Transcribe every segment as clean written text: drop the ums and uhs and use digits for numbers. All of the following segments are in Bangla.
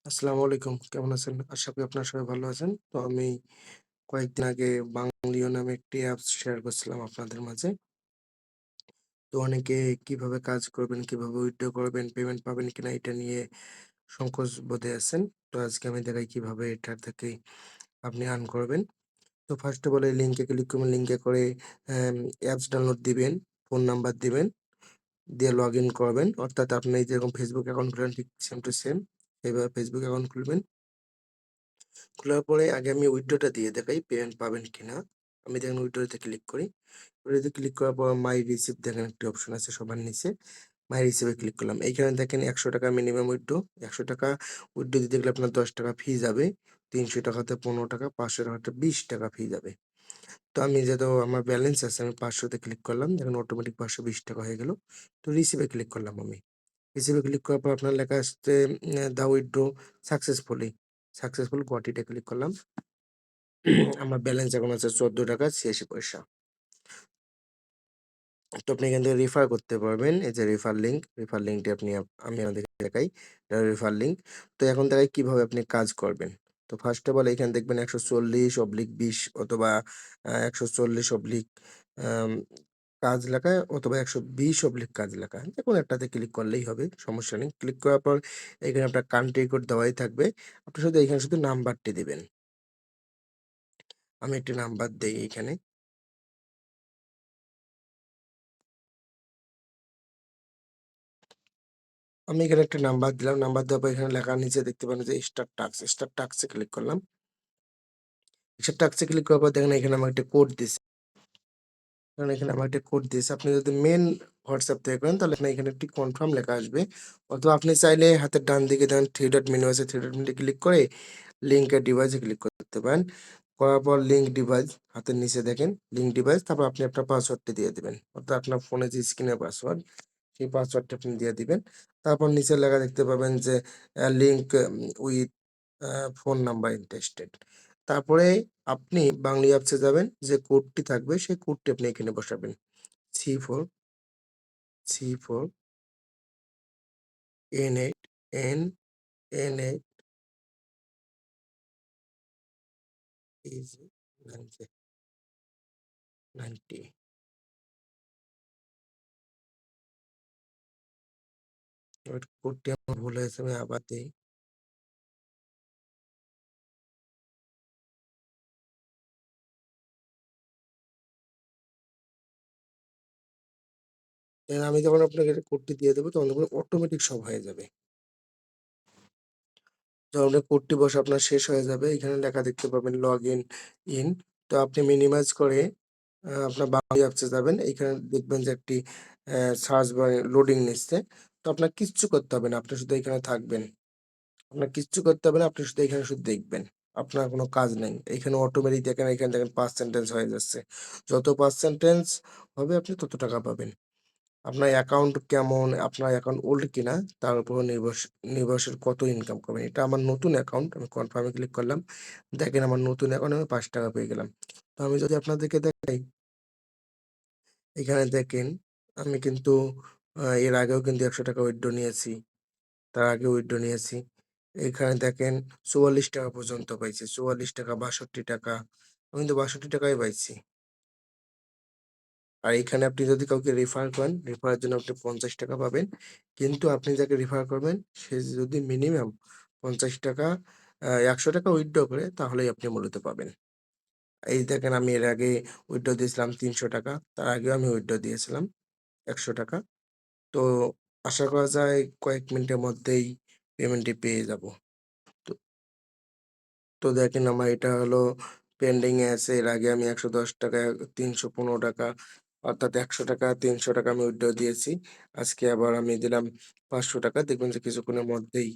আসসালামু আলাইকুম। কেমন আছেন? আশা করি আপনারা সবাই ভালো আছেন। তো আমি কয়েকদিন আগে বাংলিও নামে একটি অ্যাপস শেয়ার করছিলাম আপনাদের মাঝে। তো অনেকে কিভাবে কাজ করবেন, কিভাবে উইথড্র করবেন, পেমেন্ট পাবেন কিনা এটা নিয়ে সংকোচ বোধে আছেন। তো আজকে আমি দেখাই কিভাবে এটা থেকে আপনি আর্ন করবেন। তো ফার্স্ট অফ অল এই লিংকে ক্লিক করবেন। লিংকে করে অ্যাপস ডাউনলোড দিবেন, ফোন নাম্বার দিবেন, দিয়ে লগইন করবেন। অর্থাৎ আপনি যেরকম ফেসবুক অ্যাকাউন্ট খুলেন ঠিক সেম টু সেম এভাবে ফেসবুক অ্যাকাউন্ট খুলবেন। খোলার পরে আগে আমি উইথড্রটা দিয়ে দেখাই পেমেন্ট পাবেন কিনা। আমি দেখেন উইথড্রতে ক্লিক করি। উইথড্রতে ক্লিক করার পর মাই রিসিপ্ট দেখেন একটি অপশন আছে সবার নিচে। মাই রিসিপ্টে ক্লিক করলাম। এইখানে দেখেন ৳১০০ মিনিমাম উইথড্র। ৳১০০ উইথড্র দিতে গেলে আপনার ৳১০ ফি যাবে। ৳৩০০ তে ৳১৫, ৳৫০০ তে ৳২০ ফি যাবে। তো আমি যেহেতু আমার ব্যালেন্স আছে আমি ৫০০ তে ক্লিক করলাম। দেখেন অটোমেটিক ৳৫২০ হয়ে গেল। তো রিসিভে ক্লিক করলাম আমি। রিসিভে ক্লিক করার পর আপনার লেখা আসছে the withdraw successfully. Successful got it A click করলাম। আমার ব্যালেন্স এখন আছে ৳১৪.৮৬। তো আপনি এখান থেকে রেফার করতে পারবেন। এই যে রেফার লিঙ্কটি আপনি আমি আপনাদেরকে দেখাই। এটা রেফার লিঙ্ক। তো এখন দেখাই কিভাবে আপনি কাজ করবেন। তো ফার্স্ট অফ অল এখানে দেখবেন ১৪০/২০ অথবা ১৪০/ আম কাজ লেখা অথবা ১২০/ কাজ লেখা। যেকোনো একটাতে ক্লিক করলেই হবে, সমস্যা নেই। ক্লিক করার পর এখানে আপনার কান্ট্রি কোড দেওয়াই থাকবে। আপনি শুধু এখানে শুধু নাম্বারটি দিবেন। আমি একটি নাম্বার দেই এইখানে। আমি এখানে একটা নাম্বার দিলাম। নাম্বার দেওয়ার পর এখানে লেখা নিচে দেখতে পারেন যে স্টার্ট টাস্ক। স্টার্ট টাস্ক এ ক্লিক করলাম। স্টার্ট টাস্ক এ ক্লিক করার পর দেখেন এখানে আমাকে একটা কোড দিছে। কারণ এখানে আমার একটা কোড দিয়েছে। আপনি যদি মেইন WhatsApp থেকে করেন তাহলে আপনার এখানে একটি কনফার্ম লেখা আসবে। অথবা আপনি চাইলে হাতের ডান দিকে দেখেন 3 ডট মেনু আছে। 3 ডট মেনুতে ক্লিক করে লিংক এ ডিভাইসে ক্লিক করতে পারেন। করার পর লিংক ডিভাইস হাতের নিচে দেখেন লিংক ডিভাইস তারপর আপনি আপনার পাসওয়ার্ডটি দিয়ে দিবেন। অর্থাৎ আপনার ফোনে যে স্ক্রিনের পাসওয়ার্ড সেই পাসওয়ার্ডটা আপনি দিয়ে দিবেন। তারপর নিচে লেখা দেখতে পাবেন যে link with a phone number interested. তারপরে আপনি বাংলা অ্যাপসে যাবেন, যে কোডটি থাকবে সেই কোডটি আপনি এখানে বসাবেন। C4 C4 N8 N8 is 90 wait কোডটি আমার ভুল হয়েছে আমি আবার দেই। দেন আমি যখন আপনাকে কোডটি দিয়ে দেব তখন দেখবেন অটোমেটিক সব হয়ে যাবে। যখন আপনার কোডটি বসা আপনার শেষ হয়ে যাবে এখানে লেখা দেখতে পাবেন ইন। তো আপনি মিনিমাইজ করে আপনার বাংলা অ্যাপসে যাবেন। এইখানে দেখবেন যে একটি সার্চ বারে লোডিং নিচ্ছে। তো আপনার কিচ্ছু করতে হবে না। আপনি শুধু এখানে থাকবেন। আপনার কিচ্ছু করতে হবে না। আপনি শুধু এখানে শুধু দেখবেন। আপনার কোনো কাজ নাই। এইখানে অটোমেটিক দেখেন এখানে দেখেন পার্সেন্টেজ হয়ে যাচ্ছে। যত পার্সেন্টেজ হবে আপনি তত টাকা পাবেন। আপনার অ্যাকাউন্ট কেমন, আপনার অ্যাকাউন্ট ওল্ড কিনা তার উপর নির্ভরশীল কত ইনকাম করবেন। এটা আমার নতুন অ্যাকাউন্ট। আমি কনফার্ম এ ক্লিক করলাম। দেখেন আমার নতুন অ্যাকাউন্টে আমি ৳৫ পেয়ে গেলাম। তো আমি যদি আপনাদেরকে দেখাই, এখানে দেখেন আমি কিন্তু এর আগেও কিন্তু ৳১০০ উইথড্র নিয়েছি। তার আগে উইথড্র নিয়েছি। এখানে দেখেন ৳৪৪ পর্যন্ত পাইছি। ৳৪৪, ৳৬২। আমি কিন্তু ৳৬২ ই পাইছি। আর এখানে আপনি যদি কাউকে রেফার করেন, রেফারের জন্য আপনি ৳৫০ পাবেন। কিন্তু আপনি যাকে রেফার করবেন সে যদি মিনিমাম ৳৫০ ৳১০০ উইথড্র করে তাহলেই আপনি মূলত পাবেন। এই দেখেন আমি এর আগে উইথড্র দিয়েছিলাম ৳৩০০, তার আগেও আমি উইথড্র দিয়েছিলাম ৳১০০। তো আশা করা যায় কয়েক মিনিটের মধ্যেই পেমেন্টটি পেয়ে যাবো। তো তো দেখেন আমার এটা হলো পেন্ডিং এ আছে। এর আগে আমি ৳১১০, ৳৩১৫ অর্থাৎ ৳১০০, ৳৩০০ আমি উইথড্র দিয়েছি। আজকে আবার আমি দিলাম ৳৫০০। দেখবেন যে কিছুক্ষণের মধ্যেই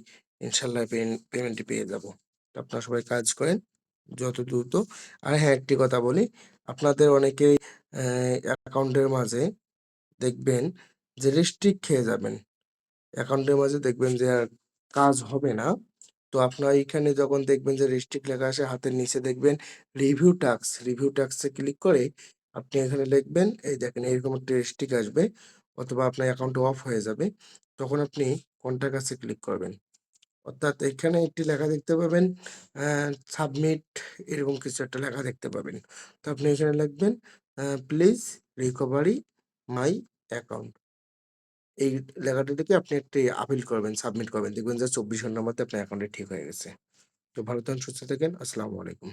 ইনশাআল্লাহ পেমেন্টটি পেয়ে যাবো। তো আপনারা সবাই কাজ করেন যত দ্রুত। আর হ্যাঁ, একটি কথা বলি, আপনাদের অনেকেই অ্যাকাউন্টের মাঝে দেখবেন যে রেস্ট্রিক্ট খেয়ে যাবেন। অ্যাকাউন্টের মাঝে দেখবেন যে আর কাজ হবে না। তো আপনার এইখানে যখন দেখবেন যে রেস্ট্রিক্ট লেখা আসে হাতের নিচে দেখবেন রিভিউ টাস্ক এ ক্লিক করে আপনি এখানে লিখবেন, এই দেখেন এরকম একটা রেস্ট্রিক্ট আসবে অথবা আপনার অ্যাকাউন্ট অফ হয়ে যাবে। তখন আপনি কনট্যাক্ট আস এ ক্লিক করবেন। অর্থাৎ এখানে একটি লেখা দেখতে পাবেন অ্যা সাবমিট এরকম কিছু একটা লেখা দেখতে পাবেন। তো আপনি এখানে লিখবেন প্লিজ রিকভারি মাই অ্যাকাউন্ট। এই লেখাটা লিখে আপনি একটি আপিল করবেন, সাবমিট করবেন। দেখবেন যে ২৪ ঘন্টার মধ্যে আপনার অ্যাকাউন্টে ঠিক হয়ে গেছে। তো ভালো থাকেন, সুস্থ থাকেন। আসসালামু আলাইকুম।